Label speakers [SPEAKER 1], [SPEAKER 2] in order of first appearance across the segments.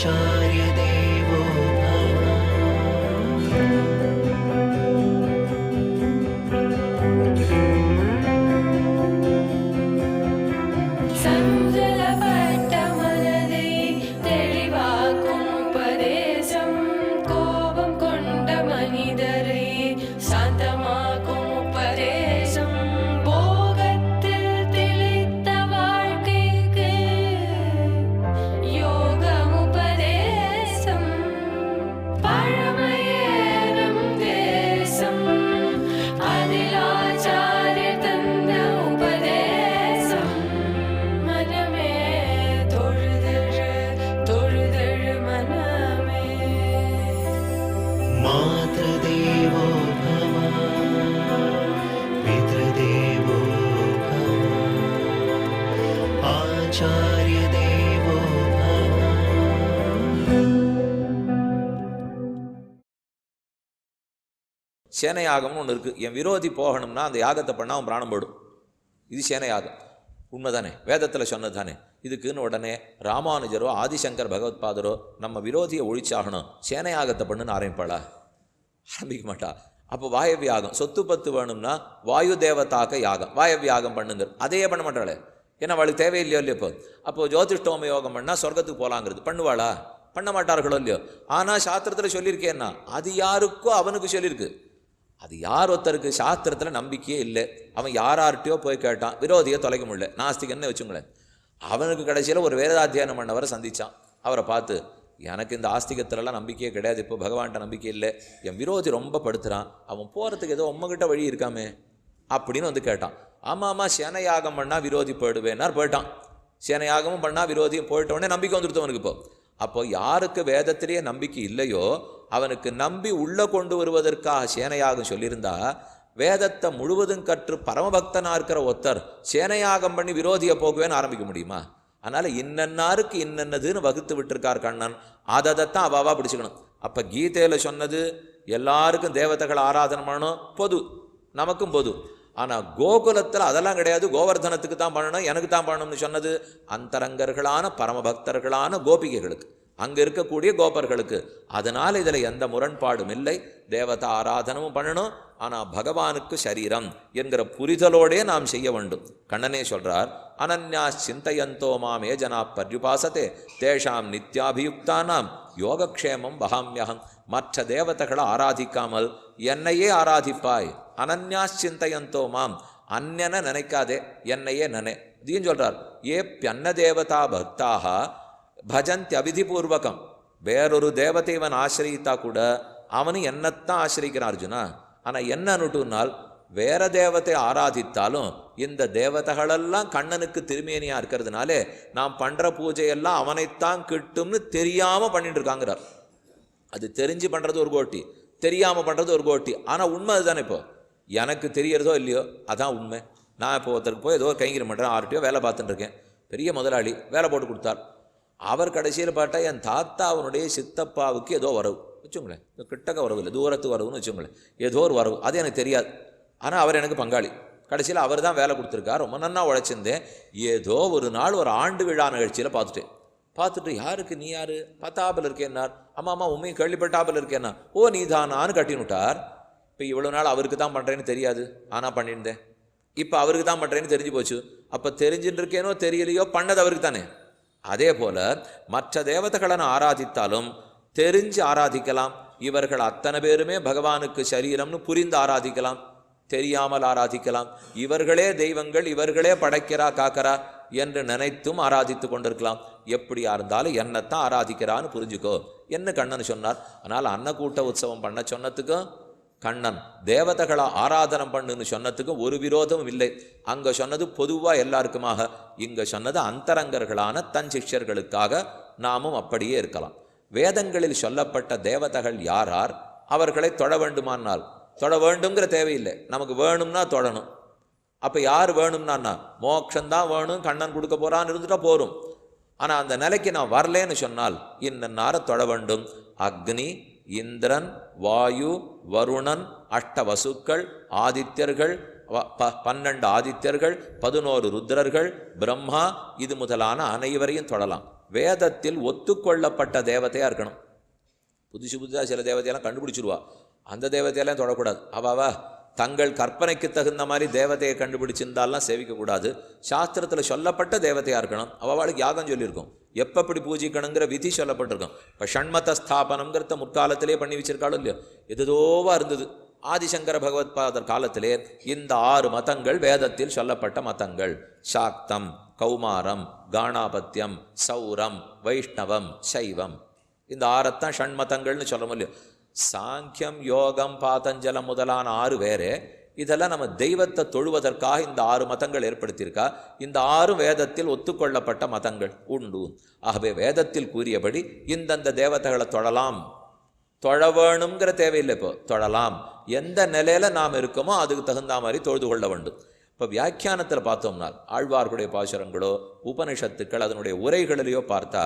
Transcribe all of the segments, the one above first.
[SPEAKER 1] आचार्य देवो मातृदेवो भव पितृदेवो भव आचार्य देवो भव.
[SPEAKER 2] சேனையாகம்னு ஒன்று இருக்குது. என் விரோதி போகணும்னா அந்த யாகத்தை பண்ணால் அவன் பிராணம் போடும். இது சேனையாகம். உண்மைதானே? வேதத்தில் சொன்னது தானே? இதுக்குன்னு உடனே ராமானுஜரோ ஆதிசங்கர் பகவத்பாதரோ நம்ம விரோதியை ஒழிச்சாகணும் சேனையாகத்தை பண்ணுன்னு ஆரம்பிப்பாளா? ஆரம்பிக்க மாட்டா. அப்போ வாயவியாகம், சொத்து பத்து வேணும்னா வாயு தேவதாக யாகம், வாயவியாகம் பண்ணுங்க. அதையே பண்ண மாட்டாளே. ஏன்னா அவளுக்கு தேவையில்லையோ இல்லையோ. அப்போது ஜோதிஷ்டோம யோகம் பண்ணால் சொர்க்கத்துக்கு போகலாங்கிறது பண்ணுவாளா? பண்ண மாட்டார்களோ இல்லையோ. ஆனால் சாஸ்திரத்தில் சொல்லியிருக்கேன்னா அது யாருக்கோ அவனுக்கு சொல்லியிருக்கு. அது யார் ஒருத்தருக்கு சாஸ்திரத்தில் நம்பிக்கையே இல்லை. அவன் யார்கிட்டையோ போய் கேட்டான், விரோதியை தொலைக்க முடியல, நாஸ்திகன்னு வச்சுங்களேன். அவனுக்கு கடைசியில் ஒரு வேதாத்தியானம் பண்ணவரை சந்தித்தான். அவரை பார்த்து, எனக்கு இந்த ஆஸ்திகத்திலலாம் நம்பிக்கையே கிடையாது, இப்போ பகவான்கிட்ட நம்பிக்கை இல்லை, என் விரோதி ரொம்ப படுத்துகிறான், அவன் போகிறதுக்கு ஏதோ உம்மகிட்ட வழி இருக்காமே அப்படின்னு வந்து கேட்டான். ஆமாம் சேனையாகம் பண்ணால் விரோதி போயிடுவேன்னார். போயிட்டான். சேனையாகமும் பண்ணால் விரோதியும் போயிட்டோடனே நம்பிக்கை வந்துடுத்து அவனுக்கு. அப்போ யாருக்கு வேதத்திலேயே நம்பிக்கை இல்லையோ அவனுக்கு நம்பி உள்ளே கொண்டு வருவதற்காக சேனையாகம் சொல்லியிருந்தா, வேதத்தை முழுவதும் கற்று பரமபக்தனாக இருக்கிற ஒருத்தர் சேனையாகம் பண்ணி விரோதியை போகுவேன்னு ஆரம்பிக்க முடியுமா? அதனால் இன்னன்னாருக்கு இன்னன்னதுன்னு வகுத்து விட்டுருக்கார் கண்ணன். அதைத்தான் அவாவா பிடிச்சிக்கணும். அப்போ கீதையில் சொன்னது எல்லாருக்கும் தேவதைகள் ஆராதனை பண்ணணும், பொது, நமக்கும் பொது. ஆனால் கோகுலத்தில் அதெல்லாம் கிடையாது, கோவர்தனத்துக்கு தான் பண்ணணும், எனக்கு தான் பண்ணணும்னு சொன்னது அந்தரங்கர்களான பரமபக்தர்களான கோபிகைகளுக்கு, அங்கே இருக்கக்கூடிய கோபர்களுக்கு. அதனால் இதில் எந்த முரண்பாடும் இல்லை. தேவதா ஆராதனமும் பண்ணணும், ஆனால் பகவானுக்கு சரீரம் என்கிற புரிதலோடே நாம் செய்ய வேண்டும். கண்ணனே சொல்கிறார், அனன்யா சிந்தையந்தோ மாம் ஏஜனா பர்யுபாசத்தே தேஷாம் நித்யாபியுக்தானாம் யோகக்ஷேமம் வகாமியகம். மற்ற தேவதைகளை ஆராதிக்காமல் என்னையே ஆராதிப்பாய். அனன்யா சிந்தையந்தோ மாம், அந்நனை நினைக்காதே, என்னையே நினை. இதையும் சொல்கிறார், ஏ பியன்ன தேவதா பக்தாக பஜந்தி அவிதிபூர்வகம். வேறொரு தேவதை இவன் ஆசிரியித்தா கூட அவனு என்னத்தான் ஆசிரிக்கிறான் அர்ஜுனா. ஆனால் என்ன அனுட்டுனால், வேற தேவத்தை ஆராதித்தாலும் இந்த தேவதைகளெல்லாம் கண்ணனுக்கு திருமேனியாக இருக்கிறதுனாலே நாம் பண்ணுற பூஜையெல்லாம் அவனைத்தான் கிட்டும்னு தெரியாமல் பண்ணிட்டு இருக்காங்கிறார். அது தெரிஞ்சு பண்ணுறது ஒரு கோட்டி, தெரியாமல் பண்ணுறது ஒரு கோட்டி. ஆனால் உண்மை அதுதானே. இப்போ எனக்கு தெரியறதோ இல்லையோ அதான் உண்மை. நான் இப்போ ஒருத்தருக்கு போய் ஏதோ ஒரு கைங்கரியம் பண்ணுறேன், ஆர்டியோ வேலை பார்த்துட்டு இருக்கேன். பெரிய முதலாளி வேலை போட்டு கொடுத்தார். அவர் கடைசியில் பார்த்தா என் தாத்தாவனுடைய சித்தப்பாவுக்கு ஏதோ வரவு வச்சுங்களேன், கிட்டக்க வரவு இல்லை, தூரத்து வரவுன்னு வச்சுங்களேன், ஏதோ ஒரு வரவு, அது எனக்கு தெரியாது. ஆனால் அவர் எனக்கு பங்காளி. கடைசியில் அவர் தான் வேலை கொடுத்துருக்கார். ரொம்ப நன்னா உழைச்சிருந்தேன். ஏதோ ஒரு நாள் ஒரு ஆண்டு விழா நிகழ்ச்சியில் பார்த்துட்டு யாருக்கு நீ யார் பத்தாப்பில் இருக்கேன்னார். ஆமாம் உண்மையும் கேள்விப்பட்டாப்பில் இருக்கேன்னா. ஓ நீ தானான்னு கட்டினுட்டார். இப்போ இவ்வளோ நாள் அவருக்கு தான் பண்ணுறேன்னு தெரியாது, ஆனால் பண்ணியிருந்தேன். இப்போ அவருக்கு தான் பண்ணுறேன்னு தெரிஞ்சு போச்சு. அப்போ தெரிஞ்சுட்டு இருக்கேனோ தெரியலையோ பண்ணது அவருக்கு தானே. அதே போல் மற்ற தேவதைகளை நான் ஆராதித்தாலும் தெரிஞ்சு ஆராதிக்கலாம். இவர்கள் அத்தனை பேருமே பகவானுக்கு சரீரம்னு புரிந்து ஆராதிக்கலாம், தெரியாமல் ஆராதிக்கலாம். இவர்களே தெய்வங்கள், இவர்களே படைக்கிறா காக்கிறா என்று நினைத்தும் ஆராதித்து கொண்டிருக்கலாம். எப்படியா இருந்தாலும் என்னத்தான் ஆராதிக்கிறான்னு புரிஞ்சுக்கோ என்ன கண்ணன் சொன்னார். அதனால் அன்னக்கூட்ட உற்சவம் பண்ண சொன்னதுக்கும் கண்ணன் தேவதைகளை ஆராதனம் பண்ணுன்னு சொன்னதுக்கும் ஒரு விரோதமும் இல்லை. அங்கே சொன்னது பொதுவாக எல்லாருக்குமாக, இங்கே சொன்னது அந்தரங்கர்களான தன் சிஷ்யர்களுக்காக. நாமும் அப்படியே இருக்கலாம். வேதங்களில் சொல்லப்பட்ட தேவதைகள் யார் அவர்களை தொழ வேண்டுமானால் தொழ வேண்டுங்கிற தேவையில்லை. நமக்கு வேணும்னா தொழணும். அப்போ யார் வேணும்னா மோட்சந்தான் வேணும், கண்ணன் கொடுக்க போகிறான்னு இருந்துட்டா போரும். ஆனால் அந்த நிலைக்கு நான் வரலேன்னு சொன்னால் இன்ன தொழ வேண்டும். அக்னி, இந்திரன், வாயு, வருணன், அஷ்டவசுக்கள், ஆதித்யர்கள், 12 ஆதித்யர்கள், 11 ருத்ரர்கள், பிரம்மா, இது முதலான அனைவரையும் தொழலாம். வேதத்தில் ஒத்துக்கொள்ளப்பட்ட தேவதையாக இருக்கணும். புதுசாக சில தேவதையெல்லாம் கண்டுபிடிச்சிருவா, அந்த தேவதையெல்லாம் தொடக்கூடாது. அவாவா தங்கள் கற்பனைக்கு தகுந்த மாதிரி தேவதையை கண்டுபிடிச்சிருந்தாலாம் சேவிக்கக்கூடாது. சாஸ்திரத்தில் சொல்லப்பட்ட தேவதையாக இருக்கணும். அவளுக்கு யாகம் சொல்லியிருக்கோம், எப்போ எப்படி பூஜிக்கணுங்கிற விதி சொல்லப்பட்டிருக்கோம். இப்போ ஷண்மத ஸ்தாபனங்கிறத முற்காலத்திலே பண்ணி வச்சிருக்காளோ இல்லையோ, எதுதோவா இருந்தது. ஆதிசங்கர பகவத்பாதர் காலத்திலே இந்த 6 மதங்கள் வேதத்தில் சொல்லப்பட்ட மதங்கள். சாக்தம், கௌமாரம், காணாபத்தியம், சௌரம், வைஷ்ணவம், சைவம். இந்த 6 ஷண்மதங்கள்னு சொல்ல முடியும். சாங்கியம், யோகம், பாதஞ்சலம் முதலான 6 வேறு. இதெல்லாம் நம்ம தெய்வத்தை தொழுவதற்காக இந்த 6 மதங்கள் ஏற்படுத்தியிருக்கா. இந்த 6 வேதத்தில் ஒத்துக்கொள்ளப்பட்ட மதங்கள் உண்டு. ஆகவே வேதத்தில் கூறியபடி இந்தந்த தேவதைகளை தொழலாம், தொழ வேணுங்கிற தேவையில்லை. இப்போ தொழலாம், எந்த நிலையில நாம் இருக்கோமோ அதுக்கு தகுந்த மாதிரி தொழுது கொள்ள வேண்டும். இப்போ வியாக்கியானத்தில் பார்த்தோம்னா ஆழ்வார்களுடைய பாசுரங்களோ உபனிஷத்துக்கள் அதனுடைய உரைகளிலேயோ பார்த்தா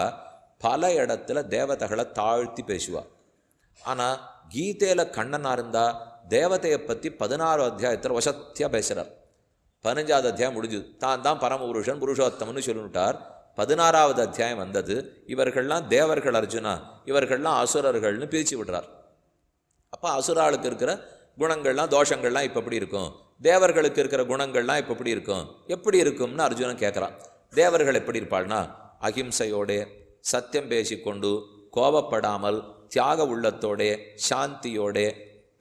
[SPEAKER 2] பல இடத்துல தேவதைகளை தாழ்த்தி பேசுவார். ஆனால் கீதையில் கண்ணனாக இருந்தால் தேவதையை பற்றி 16 அத்தியாயத்தில் வசத்தியாக பேசுகிறார். 15வது அத்தியாயம் முடிஞ்சுது, தான் பரமபுருஷன் புருஷோத்தமன்னு சொல்லிவிட்டார். 16வது அத்தியாயம் வந்தது, இவர்கள்லாம் தேவர்கள் அர்ஜுனா, இவர்கள்லாம் அசுரர்கள்னு பிரித்து விடுறார். அப்போ அசுராளுக்கு இருக்கிற குணங்கள்லாம் தோஷங்கள்லாம் இப்போ எப்படி இருக்கும், தேவர்களுக்கு இருக்கிற குணங்கள்லாம் இப்போ எப்படி இருக்கும், எப்படி இருக்கும்னு அர்ஜுனன் கேட்குறான். தேவர்கள் எப்படி இருப்பாள்னா அகிம்சையோடே, சத்தியம் பேசிக்கொண்டு, கோபப்படாமல், தியாக உள்ளத்தோடே, சாந்தியோடே,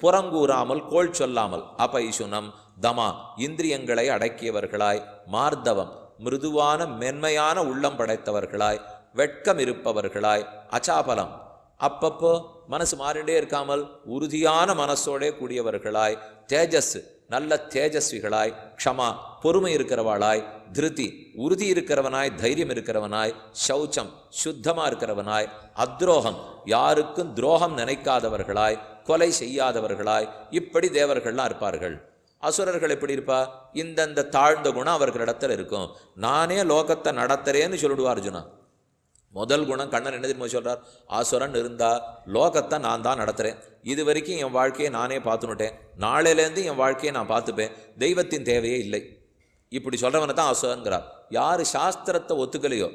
[SPEAKER 2] புறங்கூறாமல், கோள் சொல்லாமல், அபைசுனம், தமா இந்திரியங்களை அடக்கியவர்களாய், மார்தவம் மிருதுவான மென்மையான உள்ளம் படைத்தவர்களாய், வெட்கம் இருப்பவர்களாய், அச்சாபலம் அப்பப்போ மனசு மாறிண்டே இருக்காமல் உறுதியான மனசோடே கூடியவர்களாய், தேஜஸ் நல்ல தேஜஸ்விகளாய், க்ஷமா பொறுமை இருக்கிறவளாய், திருதி உறுதி இருக்கிறவனாய், தைரியம் இருக்கிறவனாய், சௌச்சம் சுத்தமாக இருக்கிறவனாய், அத்ரோகம் யாருக்கும் துரோகம் நினைக்காதவர்களாய், கொலை செய்யாதவர்களாய், இப்படி தேவர்கள்லாம் இருப்பார்கள். அசுரர்கள் எப்படி இருப்பா, இந்தந்த தாழ்ந்த குணம் அவர்களிடத்தில் இருக்கும். நானே லோகத்தை நடத்துறேன்னு சொல்லிடுவா அர்ஜுனா. முதல் குணம் கண்ணன் என்ன தெரியுமா சொல்கிறார், அசுரன் இருந்தால் லோகத்தை நான் தான் நடத்துகிறேன், இது வரைக்கும் என் வாழ்க்கையை நானே பார்த்துனுட்டேன், நாளையிலேருந்து என் வாழ்க்கையை நான் பார்த்துப்பேன், தெய்வத்தின் தேவையே இல்லை, இப்படி சொல்கிறவனை தான் அசுரன்கிறார். யார் சாஸ்திரத்தை ஒத்துக்கலையோ,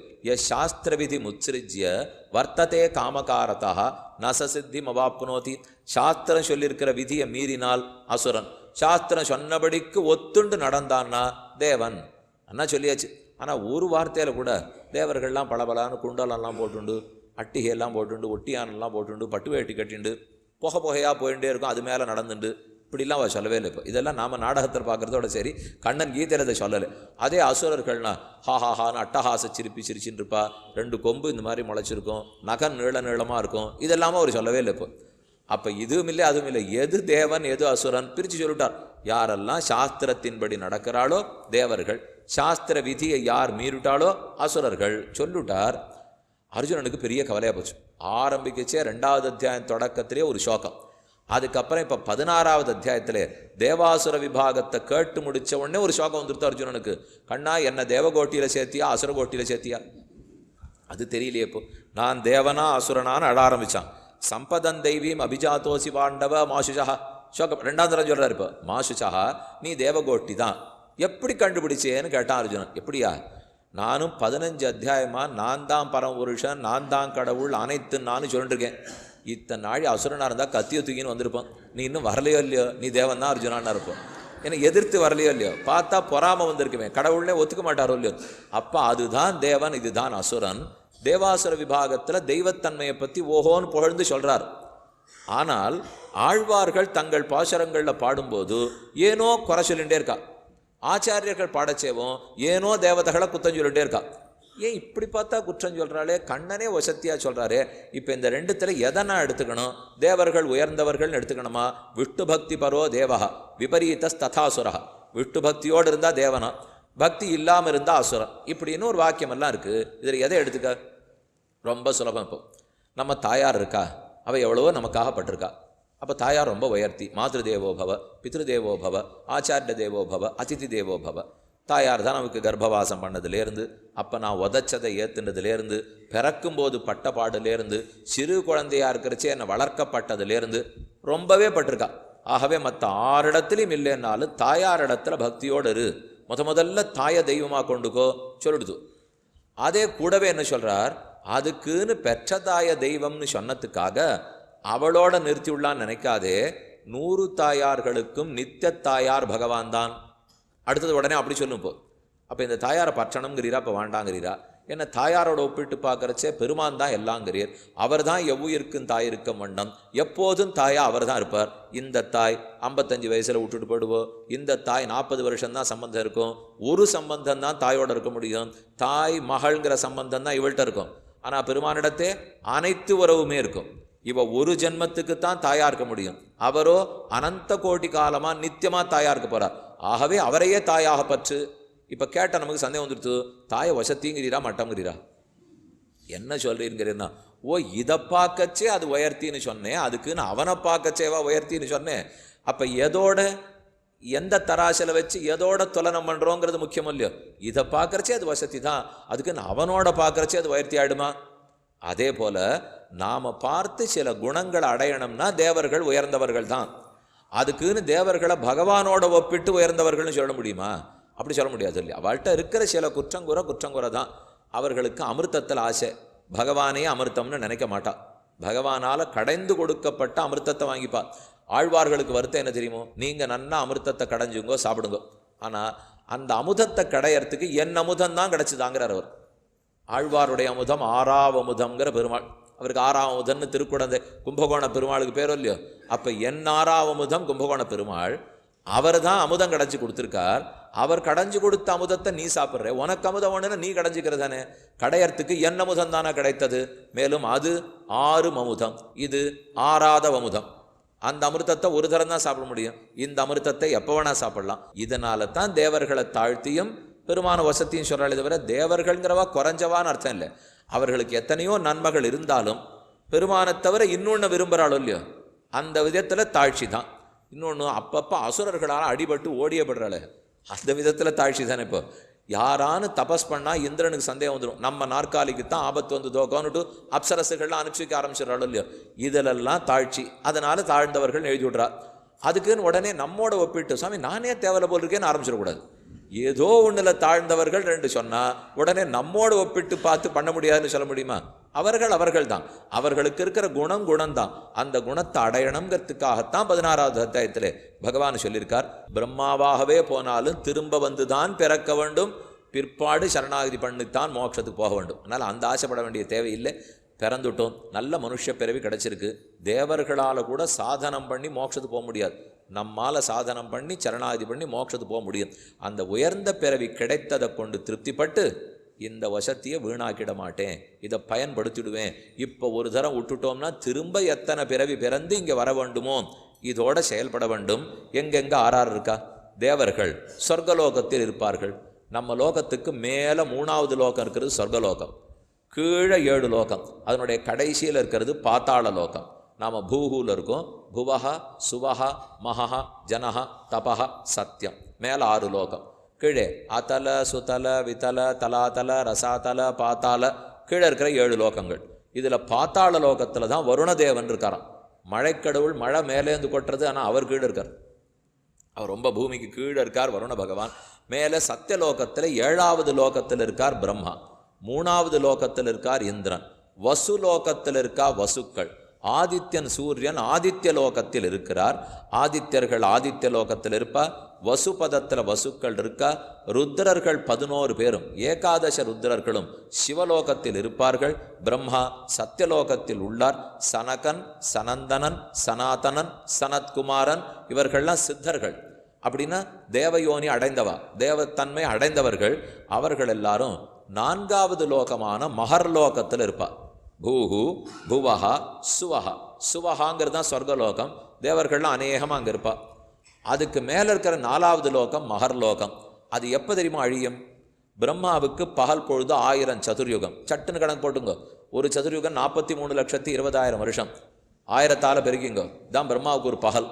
[SPEAKER 2] சாஸ்திர விதி முத்சிருஜ்ய வர்த்ததே காமகாரதா நசசித்தி மவாப்னோதி, சாஸ்திரம் சொல்லியிருக்கிற விதியை மீறினால் அசுரன், சாஸ்திரம் சொன்னபடிக்கு ஒத்துண்டு நடந்தான்னா தேவன் அண்ணா சொல்லியாச்சு. ஆனால் ஒரு வார்த்தையில் கூட தேவர்கள்லாம் பளபலான்னு குண்டலெல்லாம் போட்டுண்டு, அட்டிகையெல்லாம் போட்டுண்டு, ஒட்டியானெல்லாம் போட்டுண்டு, பட்டு வேட்டி கட்டிண்டு, புகையாக போயிட்டே இருக்கும், அது மேலே நடந்துண்டு, இப்படிலாம் அவள் சொல்லவே இல்லை. இப்போ இதெல்லாம் நாம் நாடகத்தில் பார்க்குறதோட சரி, கண்ணன் கீதையில் அதை சொல்லலை. அதே அசுரர்கள்னா ஹாஹாஹான்னு அட்டஹாச சிரிச்சின்னு இருப்பா, 2 கொம்பு இந்த மாதிரி முளைச்சிருக்கும், நகன் நீளமாக இருக்கும், இதெல்லாமல் அவர் சொல்லவே இல்லை. இப்போ அப்போ இதுவும் இல்லை அதுவும் இல்லை, எது தேவன் எது அசுரன் பிரித்து சொல்லிட்டார். யாரெல்லாம் சாஸ்திரத்தின்படி நடக்கிறாளோ தேவர்கள், சாஸ்திர விதியை யார் மீறிட்டாலோ அசுரர்கள் சொல்லிட்டார். அர்ஜுனனுக்கு பெரிய கவலையாக போச்சு. ஆரம்பிக்கச்சே 2வது அத்தியாயம் தொடக்கத்திலே ஒரு சோகம். அதுக்கப்புறம் இப்போ 16வது அத்தியாயத்தில் தேவாசுர விபாகத்தை கேட்டு முடித்த உடனே ஒரு சோகம் வந்துருத்து அர்ஜுனனுக்கு. கண்ணா என்ன தேவகோட்டியில் சேர்த்தியா அசுரகோட்டியில் சேர்த்தியா அது தெரியலையே. இப்போ நான் தேவனா அசுரனான்னு அட ஆரம்பித்தான். சம்பதன் தெய்வீம் அபிஜாத்தோசி பாண்டவ மாசுஷா சோகம் 2வது தரம் சொல்கிறார். இப்போ மாசுஷா நீ தேவகோட்டி தான், எப்படி கண்டுபிடிச்சேன்னு கேட்டான் அர்ஜுனன். எப்படியா, நானும் 15 அத்தியாயமாக நான் தான் பரமபுருஷன், நான் தான் கடவுள், அனைத்து நானும் சொல்லிட்டு இருக்கேன். இத்தனை நாள் அசுரனாக இருந்தால் கத்திய தூக்கின்னு வந்திருப்பான், நீ இன்னும் வரலையோ இல்லையோ, நீ தேவன் தான் அர்ஜுனான்னு இருப்போம், என்னை எதிர்த்து வரலையோ இல்லையோ, பார்த்தா பொறாமல் வந்திருக்குமே, கடவுள்னே ஒத்துக்க மாட்டாரோ இல்லையோ. அப்போ அதுதான் தேவன், இதுதான் அசுரன். தேவாசுர விபாகத்தில் தெய்வத்தன்மையை பற்றி ஓஹோன்னு புகழ்ந்து சொல்கிறார். ஆனால் ஆழ்வார்கள் தங்கள் பாசுரங்களில் பாடும்போது ஏனோ குறை சொல்லிகிட்டே இருக்கா, ஆச்சாரியர்கள் பாடச்சேவும் ஏனோ தேவதைகளை குற்றம் சொல்லிகிட்டே இருக்கா. ஏன் இப்படி பார்த்தா குற்றம் சொல்கிறாளே, கண்ணனே வசத்தியாக சொல்கிறாரே. இப்போ இந்த 2த்தில் எதை நான் எடுத்துக்கணும், தேவர்கள் உயர்ந்தவர்கள்னு எடுத்துக்கணுமா, விஷ்ணு பக்தி பரோ தேவஹா விபரீதஸ் ததாசுரா, விஷ்ணு பக்தியோடு இருந்தால் தேவனா, பக்தி இல்லாமல் இருந்தால் அசுரம், இப்படின்னு ஒரு வாக்கியமெல்லாம் இருக்குது. இதில் எதை எடுத்துக்க, ரொம்ப சுலபம். இப்போ நம்ம தாயார் இருக்கா, அவள் எவ்வளவோ நமக்காக பட்டிருக்கா. அப்போ தாயார் ரொம்ப உயர்த்தி, மாத்ரு தேவோ பவ, பித்ரு பவ, ஆச்சாரிய தேவோ பவ, அதிதி தேவோ பவ. தாயார் தான் நமக்கு கர்ப்பவாசம் பண்ணதுலேருந்து, அப்போ நான் உதச்சதை ஏற்றுனதுலேருந்து, பிறக்கும்போது பட்ட பாடுலேருந்து, சிறு குழந்தையாக இருக்கிறச்சே என்னை வளர்க்கப்பட்டதுலேருந்து ரொம்பவே பட்டிருக்கா. ஆகவே மற்ற 6 இடத்துலையும் இல்லைன்னாலும் தாயார் இடத்துல பக்தியோடு இரு, முதல்ல தாயை தெய்வமாக கொண்டுக்கோ சொல்லிடுது. அதே கூடவே என்ன சொல்கிறார், அதுக்குன்னு பெற்ற தாய தெய்வம்னு சொன்னதுக்காக அவளோட நிறுத்தியுள்ளான்னு நினைக்காதே. 100 தாயார்களுக்கும் நித்திய தாயார் பகவான் தான். அடுத்தது உடனே அப்படி சொல்லும். இப்போ அப்போ இந்த தாயாரை பற்றணுங்கிறீரா, இப்போ வேண்டாங்கிறீரா? என்ன தாயாரோட ஒப்பிட்டு பார்க்குறச்சே பெருமான் தான் எல்லாங்கிறீர். அவர் தான் எவ்வுயிருக்கும் தாயிருக்கும் வண்ணம், எப்போதும் தாயா அவர் தான் இருப்பார். இந்த தாய் 55 வயசில் விட்டுட்டு போடுவோம், இந்த தாய் 40 வருஷம்தான் சம்பந்தம் இருக்கும். ஒரு சம்பந்தம் தான் தாயோட இருக்க முடியும். தாய் மகள்ங்கிற சம்பந்தம் தான் இவள்கிட்ட இருக்கும். ஆனால் பெருமானிடத்தே அனைத்து உறவுமே இருக்கும். இவ ஒரு ஜென்மத்துக்கு தான் தாயா இருக்க முடியும். அவரோ அனந்த கோடி காலமாக நித்தியமாக தாயா இருக்க போகிறார். ஆகவே அவரையே தாயாக பற்று. இப்போ கேட்டால் நமக்கு சந்தேகம் வந்துடுத்து, தாயை வசத்திங்கிறீரா மட்டம்ங்கிறீரா? என்ன சொல்கிறீங்கிறீன்னா, ஓ இதை பார்க்கச்சே அது உயர்த்தின்னு சொன்னேன், அதுக்குன்னு அவனை பார்க்கச்சேவா உயர்த்தின்னு சொன்னேன். அப்போ எதோட எந்த தராசில் வச்சு எதோட துலனம் பண்ணுறோங்கிறது முக்கியம் இல்லையோ. இதை பார்க்குறச்சே அது வசதி தான், அதுக்குன்னு அவனோட பார்க்குறச்சே அது உயர்த்தி ஆகிடுமா? அதே போல் நாம் பார்த்து சில குணங்களை அடையணும்னா தேவர்கள் உயர்ந்தவர்கள் தான். அதுக்குன்னு தேவர்களை பகவானோட ஒப்பிட்டு உயர்ந்தவர்கள்னு சொல்ல முடியுமா? அப்படி சொல்ல முடியாது இல்லையா. அவள்கிட்ட இருக்கிற சில குற்றங்குறை தான். அவர்களுக்கு அமிர்தத்தில் ஆசை. பகவானே அமிர்தம்னு நினைக்க மாட்டா. பகவானால் கடைந்து கொடுக்கப்பட்ட அமிர்தத்தை வாங்கிப்பா. ஆழ்வார்களுக்கு வருத்தம் என்ன தெரியுமோ, நீங்கள் நன்னா அமிர்தத்தை கடைஞ்சுங்கோ சாப்பிடுங்கோ. ஆனால் அந்த அமுதத்தை கடையறதுக்கு என் அமுதம் தான் கிடச்சிதாங்கிறார் அவர். ஆழ்வாருடைய அமுதம் 6ஆம் அமுதம்ங்கிற பெருமாள். அவருக்கு 6ஆம் அமுதன்னு திருக்குடந்தை கும்பகோண பெருமாளுக்கு பேரோ இல்லையோ. அப்போ என் 6ஆம் அமுதம் கும்பகோண பெருமாள். அவர் தான் அமுதம் கடைஞ்சி கொடுத்துருக்கார். அவர் கடைஞ்சி கொடுத்த அமுதத்தை நீ சாப்பிட்ற. உனக்கு அமுதம் ஒன்றுன்னு நீ கடைஞ்சிக்கிறதானே. கடையறதுக்கு என் அமுதம் தானே கிடைத்தது. மேலும் அது 6 அமுதம், இது 6ஆவது அமுதம். அந்த அமிர்தத்தை ஒரு தரம் தான் சாப்பிட முடியும். இந்த அமிர்தத்தை எப்போ வேணா சாப்பிடலாம். இதனால தான் தேவர்களை தாழ்த்தியும் பெருமான வசத்தியும் சொல்கிறாளே தவிர தேவர்கள்ங்கிறவா குறைஞ்சவான்னு அர்த்தம் இல்லை. அவர்களுக்கு எத்தனையோ நன்மைகள் இருந்தாலும் பெருமானை தவிர இன்னொன்று விரும்புகிறாளோ இல்லையோ, அந்த விதத்தில் தாழ்ச்சி தான். இன்னொன்று அப்பப்போ அசுரர்களால் அடிபட்டு ஓடியப்படுறாள், அந்த விதத்தில் தாழ்ச்சி தானே. இப்போ யாரானு தபஸ் பண்ணால் இந்திரனுக்கு சந்தேகம் வந்துடும், நம்ம நாற்காலிக்கு தான் ஆபத்து வந்து தோக்கோன்னுட்டு அப்சரசுகள்லாம் அனுப்பிச்சிக்க ஆரம்பிச்சிடறாளோ இல்லையோ. இதிலெல்லாம் தாழ்ச்சி. அதனால் தாழ்ந்தவர்கள் எழுதி விட்றா. அதுக்குன்னு உடனே நம்மோட ஒப்பிட்டு சாமி நானே தேவலை போல் இருக்கேன்னு ஆரம்பிச்சிடக்கூடாது. ஏதோ ஒன்றில் தாழ்ந்தவர்கள் 2 சொன்னால் உடனே நம்மோடு ஒப்பிட்டு பார்த்து பண்ண முடியாதுன்னு சொல்ல முடியுமா? அவர்கள் தான். அவர்களுக்கு இருக்கிற குணம் தான். அந்த குணத்தை அடையணுங்கிறதுக்காகத்தான் 16வது அத்தியாயத்தில் பகவான் சொல்லியிருக்கார். பிரம்மாவாகவே போனாலும் திரும்ப வந்து தான் பிறக்க வேண்டும், பிற்பாடு சரணாகதி பண்ணித்தான் மோட்சத்துக்கு போக வேண்டும். அதனால் அந்த ஆசைப்பட வேண்டிய தேவையில்லை. பிறந்துட்டோம், நல்ல மனுஷ பிறவி கிடச்சிருக்கு. தேவர்களால் கூட சாதனம் பண்ணி மோட்சத்துக்கு போக முடியாது. நம்மால் சாதனம் பண்ணி சரணாகதி பண்ணி மோட்சத்துக்கு போக முடியும். அந்த உயர்ந்த பிறவி கிடைத்ததை கொண்டு திருப்திப்பட்டு இந்த வசத்தியை வீணாக்கிட மாட்டேன், இதை பயன்படுத்திடுவேன். இப்போ ஒரு தரம் விட்டுட்டோம்னா திரும்ப எத்தனை பிறவி பிறந்து இங்கே வர வேண்டுமோ, இதோட செயல்பட வேண்டும். எங்கெங்கே ஆறாறு இருக்கா? தேவர்கள் சொர்க்கலோகத்தில் இருப்பார்கள். நம்ம லோகத்துக்கு மேலே 3வது லோகம் இருக்கிறது சொர்க்கலோகம், கீழே 7 லோகம், அதனுடைய கடைசியில் இருக்கிறது பாத்தாள லோகம். நாம் பூஹூவில் இருக்கோம். புவஹ சுவஹ மஹஹ ஜனஹ தபஹ சத்தியம். மேலே 6 லோகம். கீழே அதல சுதல விதல தலாதல ரசாதல பாத்தாள, கீழே இருக்கிற 7 லோகங்கள். இதில் பாத்தாள லோகத்தில் தான் வருணதேவன் இருக்காராம். மழைக்கடவுள், மழை மேலேந்து கொட்டுறது, ஆனால் அவர் கீழே இருக்கார். அவர் ரொம்ப பூமிக்கு கீழே இருக்கார் வருண பகவான். மேலே சத்தியலோகத்தில் 7வது லோகத்தில் இருக்கார் பிரம்மா. 3வது லோகத்தில் இருக்கார் இந்திரன். வசு லோகத்தில் இருக்கா வசுக்கள். ஆதித்யன் சூரியன் ஆதித்ய லோகத்தில் இருக்கிறார். ஆதித்யர்கள் ஆதித்ய லோகத்தில் இருப்பார். வசுபதத்தில் வசுக்கள் இருக்கா. ருத்ரர்கள் 11 பேரும், ஏகாதச ருத்ரர்களும் சிவலோகத்தில் இருப்பார்கள். பிரம்மா சத்தியலோகத்தில் உள்ளார். சனகன், சனந்தனன், சனாதனன், சனத்குமாரன் இவர்கள்லாம் சித்தர்கள். அப்படின்னா தேவயோனி அடைந்தவா, தேவத்தன்மை அடைந்தவர்கள். அவர்கள் எல்லாரும் 4வது லோகமான மகர்லோகத்தில் இருப்பார். பூஹு புவஹா சுவஹா. சுவஹாங்கிறது தான் சொர்க்கலோகம். தேவர்கள்லாம் அநேகமாக அங்கே இருப்பா. அதுக்கு மேலே இருக்கிற 4வது லோகம் மகர்லோகம். அது எப்போ தெரியுமா அழியும்? பிரம்மாவுக்கு பகல் பொழுது 1000 சதுர்யுகம். சட்டுன்னு கணக்கு போட்டுங்க. ஒரு சதுர்யுகம் 43,20,000 வருஷம். 1000ஆல் பெருக்கிங்க, தான் பிரம்மாவுக்கு ஒரு பகல்.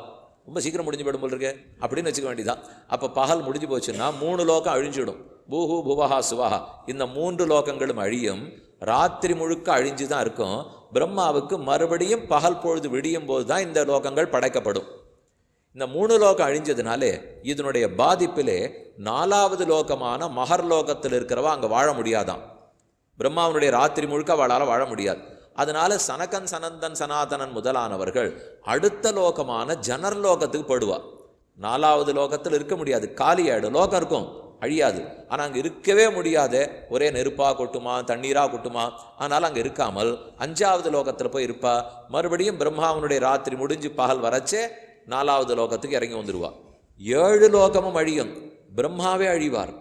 [SPEAKER 2] ரொம்ப சீக்கிரம் முடிஞ்சு போயிடும் போல் இருக்கு அப்படின்னு வச்சுக்க வேண்டியதான். அப்போ பகல் முடிஞ்சு போச்சுன்னா 3 லோகம் அழிஞ்சிடும். பூஹு புவஹா சுவஹா, இந்த 3 லோகங்களும் அழியும். ராத்திரி முழுக்க அழிஞ்சு தான் இருக்கும். பிரம்மாவுக்கு மறுபடியும் பகல் பொழுது விடியும் போது தான் இந்த லோகங்கள் படைக்கப்படும். இந்த 3 லோகம் அழிஞ்சதுனாலே இதனுடைய பாதிப்பிலே 4வது லோகமான மகர்லோகத்தில் இருக்கிறவா அங்கே வாழ முடியாதான். பிரம்மாவனுடைய ராத்திரி முழுக்க அவளால் வாழ முடியாது. அதனால சனகன் சனந்தன் சனாதனன் முதலானவர்கள் அடுத்த லோகமான ஜனர்லோகத்துக்கு படுவா. 4வது லோகத்தில் இருக்க முடியாது, காலியாயிடும். லோகம் இருக்கும், அழியாது. ஆனால் அங்கே இருக்கவே முடியாத, ஒரே நெருப்பாக கொட்டுமா தண்ணீராக கொட்டுமா. ஆனால் அங்கே இருக்காமல் 5வது லோகத்தில் போய் இருப்பா. மறுபடியும் பிரம்மாவனுடைய ராத்திரி முடிஞ்சு பகல் வரச்சே 4வது லோகத்துக்கு இறங்கி வந்துடுவா. 7 லோகமும் அழியும், பிரம்மாவே அழிவார்.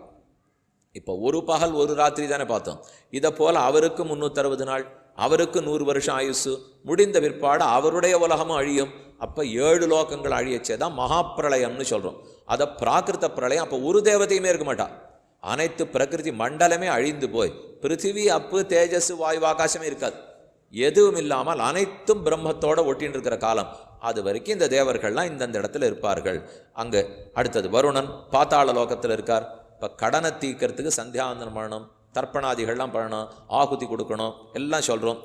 [SPEAKER 2] இப்போ ஒரு பகல் ஒரு ராத்திரி தானே பார்த்தோம். இதை போல் அவருக்கு 360 நாள், அவருக்கு 100 வருஷம் ஆயுசு முடிந்த பிற்பாடு அவருடைய உலகமும் அழியும். அப்போ 7 லோகங்கள் அழியச்சே தான் மகாப்பிரளயம்னு சொல்கிறோம். அதை பிராகிருத பிரளயம். அப்போ ஒரு தேவதையுமே இருக்க மாட்டா, அனைத்து பிரகிருதி மண்டலமே அழிந்து போய் பிருத்திவி அப்பு தேஜஸ் வாயு ஆகாசமே இருக்காது. எதுவும் இல்லாமல் அனைத்தும் பிரம்மத்தோடு ஒட்டின்னு இருக்கிற காலம். அது வரைக்கும் இந்த தேவர்கள்லாம் இந்தந்த இடத்துல இருப்பார்கள். அங்கே அடுத்தது வருணன் பாத்தாள லோகத்தில் இருக்கார். இப்போ கடனை தீர்க்கறதுக்கு சந்தியாவந்தனம் பண்ணணும், தர்ப்பணாதிகள்லாம் பண்ணணும், ஆகுதி கொடுக்கணும், எல்லாம் சொல்கிறோம்.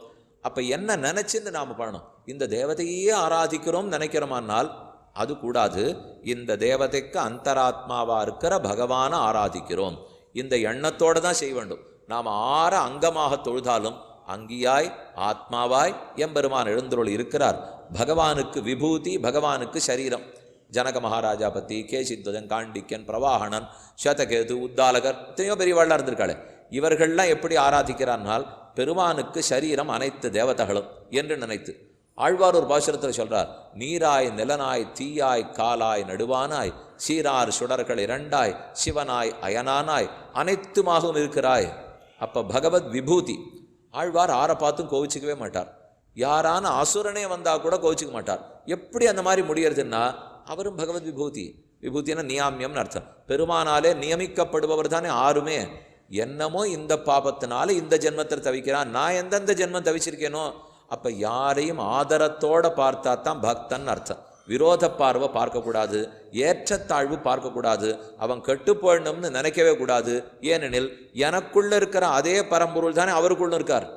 [SPEAKER 2] அப்போ என்ன நினச்சின்னு நாம் பண்ணணும்? இந்த தேவதையே ஆராதிக்கிறோம் நினைக்கிறோமானால் அது கூடாது. இந்த தேவதைக்கு அந்தராத்மாவாக இருக்கிற பகவானை ஆராதிக்கிறோம், இந்த எண்ணத்தோடு தான் செய்ய வேண்டும். நாம் அங்கமாக தொழுதாலும் அங்கியாய் ஆத்மாவாய் எம்பெருமான் எழுந்தருள் இருக்கிறார். பகவானுக்கு விபூதி, பகவானுக்கு சரீரம். ஜனக மகாராஜா பற்றி, கேசித்வஜன், காண்டிக்கன், பிரவாகணன், ஸ்வேதகேது, உத்தாலகர், எத்தனையோ பெரியவாழ்லாம் இருந்திருக்காளே. இவர்கள்லாம் எப்படி ஆராதிக்கிறார்னால் பெருமானுக்கு சரீரம் அனைத்து தேவதைகளும் என்று நினைத்து. ஆழ்வார் ஒரு பாசுரத்தில் சொல்றார், நீராய் நிலனாய் தீயாய் காலாய் நடுவானாய் சீரார் சுடர்கள் இரண்டாய் சிவனாய் அயனானாய் அனைத்துமாகவும் இருக்கிறாய். அப்போ பகவத் விபூதி. ஆழ்வார் ஆரை பார்த்தும் கோவிச்சிக்கவே மாட்டார். யாரான அசுரனே வந்தால் கூட கோவிச்சிக்க மாட்டார். எப்படி அந்த மாதிரி முடியறதுன்னா அவரும் பகவத் விபூதி. விபூத்தினா நியாமியம்னு அர்த்தம். பெருமானாலே நியமிக்கப்படுபவர் தானே ஆறுமே. என்னமோ இந்த பாபத்தினால இந்த ஜென்மத்தில் தவிக்கிறான், நான் எந்தெந்த ஜென்மம் தவிச்சிருக்கேனோ. அப்போ யாரையும் ஆதரத்தோடு பார்த்தா தான் பக்தன் அர்த்தம். விரோத பார்வை பார்க்கக்கூடாது, ஏற்றத்தாழ்வு பார்க்கக்கூடாது, அவன் கெட்டு போயிடணும்னு நினைக்கவே கூடாது. ஏனெனில் எனக்குள்ள இருக்கிற அதே பரம்பொருள் தானே அவருக்குள்ள இருக்கார்.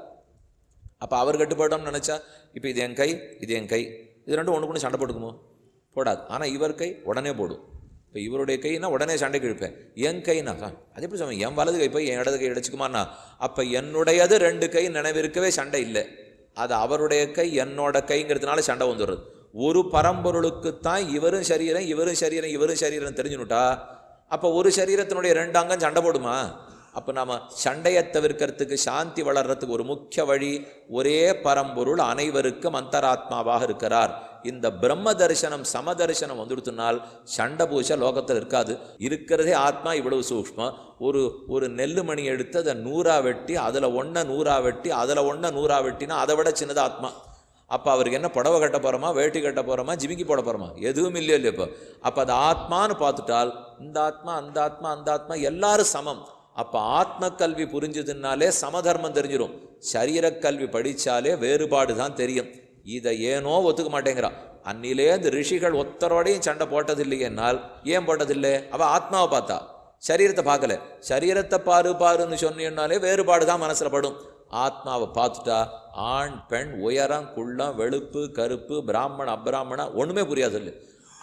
[SPEAKER 2] அப்போ அவர் கெட்டு போயிடணும்னு நினச்சா, இப்போ இது என் கை, இது என் கை, இது ரெண்டும் ஒன்று கூட சண்டை போட்டுக்குமோ? போடாது. ஆனால் இவர் கை உடனே போடும். இப்போ இவருடைய கைனா உடனே சண்டைக்கு இழுப்பேன். என் கைனா அது எப்படி சொல்லுவேன்? என் வலது கை போய் என் இடது கை அடிச்சுக்குமாண்ணா? அப்போ என்னுடையது 2 கை நினைவிருக்கவே சண்டை இல்லை. அது அவருடைய கை என்னோட கைங்கிறதுனால சண்டை வந்துடுறது. ஒரு பரம்பொருளுக்குத்தான் இவரும் சரீரம் இவரும் சரீரம் இவரும் சரீரம் தெரிஞ்சுனுட்டா அப்போ ஒரு சரீரத்தினுடைய 2 அங்கம் சண்டை போடுமா? அப்போ நாம் சண்டையை தவிர்க்கிறதுக்கு, சாந்தி வளர்கிறதுக்கு ஒரு முக்கிய வழி, ஒரே பரம்பொருள் அனைவருக்கும் அந்தராத்மாவாக இருக்கிறார். இந்த பிரம்ம தரிசனம் சமதரிசனம் வந்துடுத்துனால் சண்டை பூச லோகத்தில் இருக்காது. இருக்கிறதே ஆத்மா இவ்வளவு சூக்ஷ்மம். ஒரு நெல்லு மணி எடுத்து அதை 100ஆ வெட்டி, அதில் 1 100ஆ வெட்டி, அதில் 1 100ஆ வெட்டினா அதை விட சின்னது ஆத்மா. அப்போ அவருக்கு என்ன புடவை கட்ட போகிறோமா, வேட்டி கட்ட போகிறோமா, ஜிமிக்கி போட போகிறோமா? எதுவும் இல்லையோ இல்லையோ. அப்போ அது ஆத்மான்னு பார்த்துட்டால் இந்த ஆத்மா அந்த ஆத்மா அந்த ஆத்மா எல்லாரும் சமம். அப்போ ஆத்ம கல்வி புரிஞ்சதுனாலே சமதர்மம் தெரிஞ்சிடும். சரீர கல்வி படித்தாலே வேறுபாடு தான் தெரியும். இதை ஏனோ ஒத்துக்க மாட்டேங்கிறான். அன்னிலேருந்து ரிஷிகள் ஒத்தரோடையும் சண்டை போட்டதில்லையென்னால் ஏன் போட்டதில்லை? அவள் ஆத்மாவை பார்த்தா, சரீரத்தை பார்க்கல. சரீரத்தை பாருன்னு சொன்னீங்கன்னாலே வேறுபாடு தான் மனசில் படும். ஆத்மாவை பார்த்துட்டா ஆண் பெண் உயரம் குள்ளம் வெளுப்பு கருப்பு பிராமண அப்ராமணா ஒன்றுமே புரியாது இல்லை.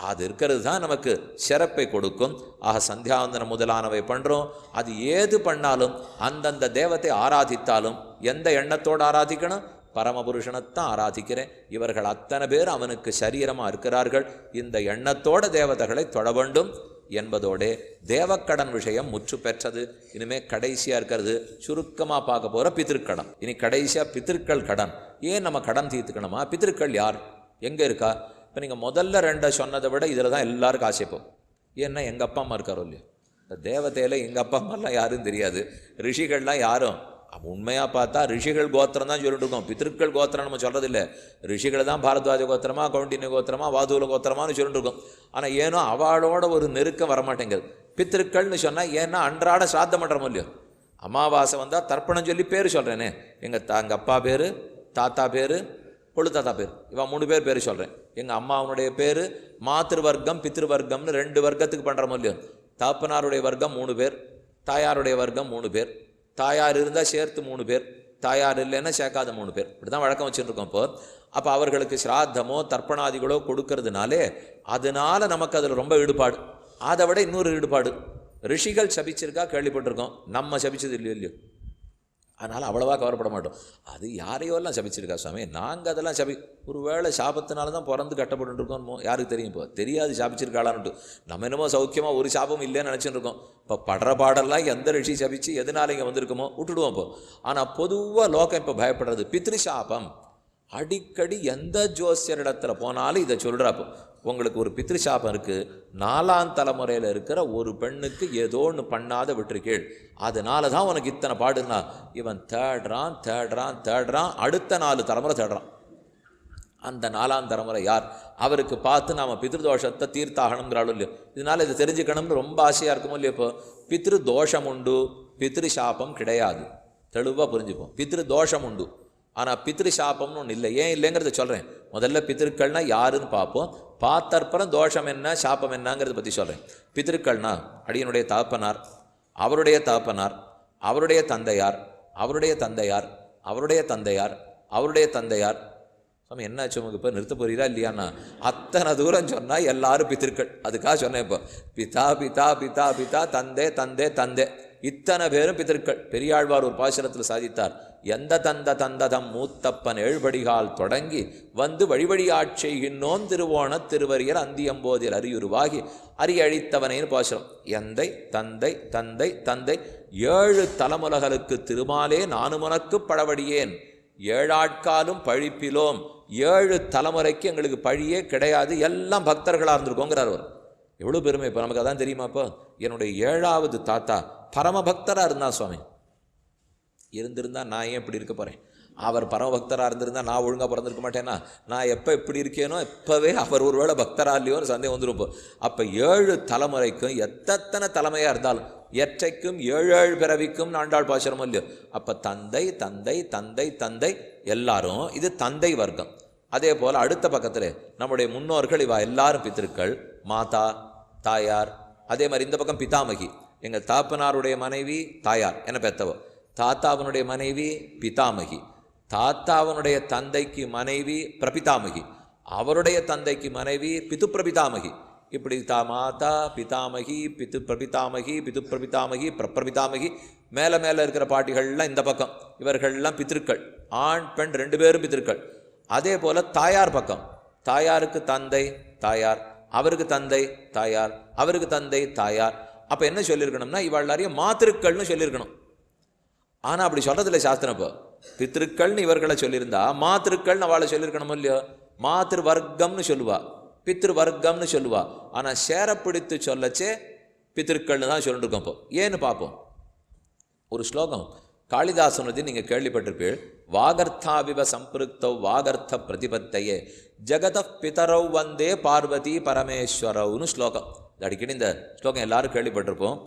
[SPEAKER 2] அது இருக்கிறது தான் நமக்கு சிறப்பை கொடுக்கும். ஆக சந்தியாவந்தனம் முதலானவை பண்ணுறோம். அது ஏது பண்ணாலும் அந்தந்த தேவத்தை ஆராதித்தாலும் எந்த எண்ணத்தோடு ஆராதிக்கணும்? பரமபுருஷனைத்தான் ஆராதிக்கிறேன். இவர்கள் அத்தனை பேர் அவனுக்கு சரீரமாக இருக்கிறார்கள். இந்த எண்ணத்தோட தேவதைகளை தொட வேண்டும் என்பதோடே தேவக்கடன் விஷயம் முற்று பெற்றது. இனிமே கடைசியாக இருக்கிறது சுருக்கமாக பார்க்க போகிற பித்திருக்கடன். இனி கடைசியாக பித்திருக்கள் கடன். ஏன் நம்ம கடன் தீர்த்துக்கணுமா? பித்திருக்கள் யார், எங்கே இருக்கா? இப்போ நீங்கள் முதல்ல 2 சொன்னதை விட இதில் தான் எல்லாருக்கும் ஆசைப்போம். ஏன்னா எங்கள் அப்பா அம்மா இருக்காரோ இல்லையோ, இந்த தேவதையில் எங்கள் அப்பா அம்மாலாம் யாரும் தெரியாது. ரிஷிகள்லாம் யாரும் உண்மையாக பார்த்தா ரிஷிகள் கோத்திரம் தான் சொல்லிட்டு இருக்கோம். பித்திருக்கள் கோத்திரம் நம்ம சொல்கிறதில்லை. ரிஷிகளை தான் பாரத்வாஜ கோத்திரமா, கௌண்டின்ய கோத்திரமா, வாதுல கோத்திரமானு சொல்லிட்டு இருக்கோம். ஆனால் ஏனோ அவளோட ஒரு நெருக்கம் வரமாட்டேங்குது. பித்திருக்கள்னு சொன்னால் ஏன்னா அன்றாட சாத்தம் பண்ணுறோம் இல்லையோ. அமாவாசை வந்தால் தர்ப்பணம் சொல்லி பேர் சொல்கிறேனே. எங்கள் அப்பா பேர், தாத்தா பேர், கொழுத்தாத்தா பேர், இவன் 3 பேர் சொல்கிறேன். எங்கள் அம்மாவனுடைய பேர் மாத்திருவர்க்கம் பித்திருவர்க்கம்னு 2 வர்க்கத்துக்கு பண்ணுறோம் இல்லையோ. தாப்பனாருடைய வர்க்கம் 3 பேர், தாயாருடைய வர்க்கம் 3 பேர். தாயார் இருந்தால் சேர்த்து 3 பேர், தாயார் இல்லைன்னா சேர்க்காத 3 பேர். இப்படி தான் வழக்கம் வச்சுருக்கோம். அப்போ அவர்களுக்கு ஸ்ராத்தமோ தர்ப்பணாதிகளோ கொடுக்கறதுனாலே அதனால நமக்கு அதில் ரொம்ப ஈடுபாடு. அதை விட இன்னொரு ஈடுபாடு, ரிஷிகள் சபிச்சிருக்கா கேள்விப்பட்டிருக்கோம், நம்ம சபிச்சது இல்லையோ. அதனால் அவ்வளவா கவலைப்பட மாட்டோம். அது யாரையோ எல்லாம் சபிச்சிருக்கா சுவாமி, நாங்கள் அதெல்லாம் ஒரு வேளை சாபத்தினால தான் பிறந்து கட்டப்பட்டு இருக்கோம், யாருக்கு தெரியும்? இப்போ தெரியாது சாபிச்சிருக்காளான்ட்டு. நம்ம என்னமோ சௌக்கியமாக ஒரு சாபம் இல்லைன்னு நினச்சிட்டு இருக்கோம். இப்போ படுற பாடெல்லாம் எந்த ரிஷி சபிச்சு எதனால இங்கே வந்திருக்கோமோ விட்டுடுவோம் இப்போ. ஆனால் பொதுவாக லோகம் இப்போ பயப்படுறது பித்ருசாபம். அடிக்கடி எந்த ஜோசியரிடத்துல போனாலும் இதை சொல்கிறாப்போ, உங்களுக்கு ஒரு பித்ருசாபம் இருக்குது, 4ஆம் தலைமுறையில் இருக்கிற ஒரு பெண்ணுக்கு ஏதோ ஒன்று பண்ணாத விட்டுருக்கீள், அதனால தான் உனக்கு இத்தனை பாடுன்னா. இவன் தேடுறான் தேடுறான் தேடுறான், அடுத்த 4 தலைமுறை தேடுறான். அந்த 4ஆம் தலைமுறை யார்? அவருக்கு பார்த்து நாம் பித்ருதோஷத்தை தீர்த்தாகணுங்கிறாலும் இல்லையோ. இதனால் இதை தெரிஞ்சுக்கணும்னு ரொம்ப ஆசையாக இருக்குமோ இல்லையோ. இப்போ பித்ரு தோஷம் உண்டு, பித்ருசாபம் கிடையாது. தெளிவாக புரிஞ்சுப்போம். பித்ரு தோஷம் உண்டு, ஆனால் பித்ருசாபம்னு ஒன்று இல்லை. ஏன் இல்லைங்கிறத சொல்கிறேன். முதல்ல பித்ருக்கள்னா யாருன்னு பார்ப்போம், பார்த்தற்பறம் தோஷம் என்ன சாப்பம் என்னங்கிறத பற்றி சொல்கிறேன். பித்ருக்கள்னா அடியனுடைய தகப்பனார், அவருடைய தகப்பனார், அவருடைய தந்தையார், அவருடைய தந்தையார், அவருடைய தந்தையார், அவருடைய தந்தையார். சுவாமி என்னாச்சு உங்களுக்கு இப்போ நிறுத்த போறீரா இல்லையாண்ணா? அத்தனை தூரம் சொன்னால் எல்லாரும் பித்திருக்கள். அதுக்காக சொன்னேன். இப்போ பிதா பிதா பிதா பிதா தந்தே தந்தே தந்தே, இத்தனை பேரும் பித்திருக்கள். பெரியாழ்வார் ஒரு பாசுரத்தில் சாதித்தார், எந்த தந்த தந்ததம் மூத்தப்பன் ஏழ்படிகால் தொடங்கி வந்து வழிவழி ஆட்செய்கின்றோன் திருவோண திருவரியர் அந்தியம்போதில் அறியுருவாகி அரியழித்தவனைன்னு பாசுரம். எந்தை தந்தை தந்தை தந்தை 7 தலைமுலகளுக்கு திருமாலே நானுமுனக்கு பழவடியேன், 7 ஆட்காலும் பழிப்பிலோம். 7 தலைமுறைக்கு எங்களுக்கு பழியே கிடையாது, எல்லாம் பக்தர்களாக இருந்திருக்கோங்கிறார் அவர். எவ்வளோ பெருமை! இப்போ நமக்கு அதான் தெரியுமா? இப்போ என்னுடைய 7ஆவது தாத்தா பரமபக்தராக இருந்தான் சுவாமி. இருந்திருந்தால் நான் ஏன் இப்படி இருக்க போகிறேன்? அவர் பரமபக்தராக இருந்திருந்தால் நான் ஒழுங்காக பிறந்திருக்க மாட்டேன்னா? நான் எப்போ இப்படி இருக்கேனோ இப்போவே அவர் ஒருவேளை பக்தராக இல்லையோன்னு சந்தேகம் வந்துடும். அப்போ 7 தலைமுறைக்கும் எத்தனை தலைமையாக இருந்தாலும் எற்றைக்கும் 7 பிறவிக்கும் ஆண்டாள் பாசுரமும் இல்லையோ. அப்போ தந்தை தந்தை தந்தை தந்தை எல்லாரும் இது தந்தை வர்க்கம். அதே போல் அடுத்த பக்கத்தில் நம்முடைய முன்னோர்கள் இவா எல்லாரும் பித்திருக்கள், மாதா தாயார். அதே மாதிரி இந்த பக்கம் பிதாமகி, எங்கள் தாப்பனாருடைய மனைவி தாயார் என பெத்தவ. தாத்தாவனுடைய மனைவி பிதாமகி, தாத்தாவனுடைய தந்தைக்கு மனைவி பிரபிதாமகி, அவருடைய தந்தைக்கு மனைவி பிது பிரபிதாமகி. இப்படி மாதா பிதாமகி பிது பிரபிதாமகி பிது பிரபிதாமகி பிரபிதாமகி, மேலே மேலே இருக்கிற பாட்டிகள்லாம் இந்த பக்கம். இவர்கள்லாம் பித்திருக்கள், ஆண் பெண் 2 பேரும் பித்திருக்கள். அதே போல் தாயார் பக்கம், தாயாருக்கு தந்தை தாயார், அவருக்கு தந்தை தாயார், அவருக்கு தந்தை தாயார். அப்போ என்ன சொல்லியிருக்கணும்னா இவள் எல்லாரையும் மாத்திருக்கள்னு சொல்லியிருக்கணும். ஆனால் அப்படி சொல்கிறதில்ல சாஸ்திரம். இப்போ பித்திருக்கள்னு இவர்களை சொல்லியிருந்தா மாத்திருக்கள்னு அவளை சொல்லியிருக்கணும் இல்லையோ. மாத்திரு வர்க்கம்னு சொல்லுவா, பித்திரு வர்க்கம்னு சொல்லுவா. ஆனால் சேரப்பிடித்து சொல்லச்சே பித்திருக்கள்னு தான் சொல்லிட்டுருக்கோம். இப்போ ஏன்னு பார்ப்போம். ஒரு ஸ்லோகம் காளிதாசனது நீங்கள் கேள்விப்பட்டிருப்பீள். வாகர்த்தாவிவ சம்பிருக்தவ் வாகர்த்த பிரதிபத்தையே ஜெகத பிதரவ் வந்தே பார்வதி பரமேஸ்வரவ்னு ஸ்லோகம். அடிக்கடி இந்த ஸ்லோகம் எல்லாரும் கேள்விப்பட்டிருப்போம்.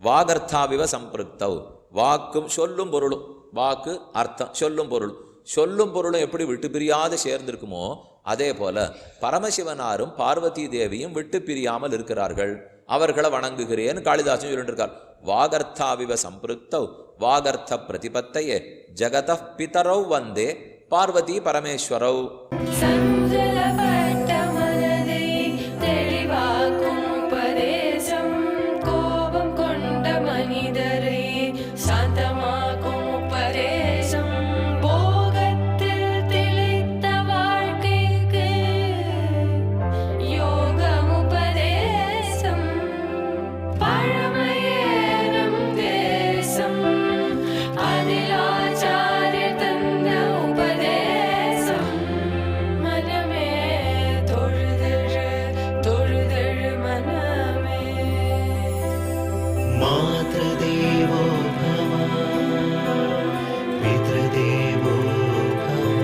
[SPEAKER 2] வாகர்த்தாவிவ சம்பிருக்தவ், வாக்கும் சொல்லும் பொருளும், வாக்கு அர்த்தம் சொல்லும் பொருளும், சொல்லும் பொருளும் எப்படி விட்டு பிரியாது சேர்ந்திருக்குமோ அதே போல பரமசிவனாரும் பார்வதி தேவியும் விட்டு பிரியாமல் இருக்கிறார்கள். அவர்களை வணங்குகிறேன்னு காளிதாசன் சொல்லிட்டு வாகர்த்தாவிவ சம்பிருக்தவ் வாகர்த்த பிரதிபத்தையே ஜெகத பிதரவ் வந்தே பார்வதி பரமேஸ்வரவ்.
[SPEAKER 1] मातृदेवो भव पितृदेवो भव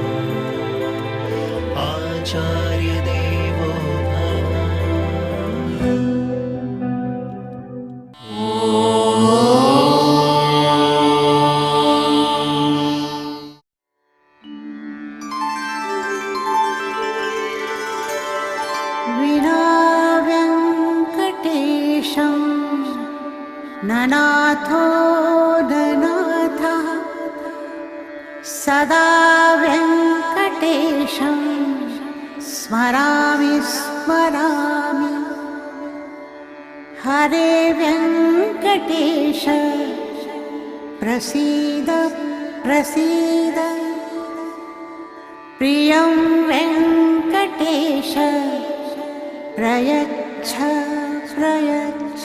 [SPEAKER 1] आचार्यदेवो भव.
[SPEAKER 3] ननाथो ननाथः सदा वेङ्कटेशं स्मरामि स्मरामि. हरे वेङ्कटेश प्रसीद प्रसीद प्रियं वेङ्कटेश प्रयच्छ प्रयच्छ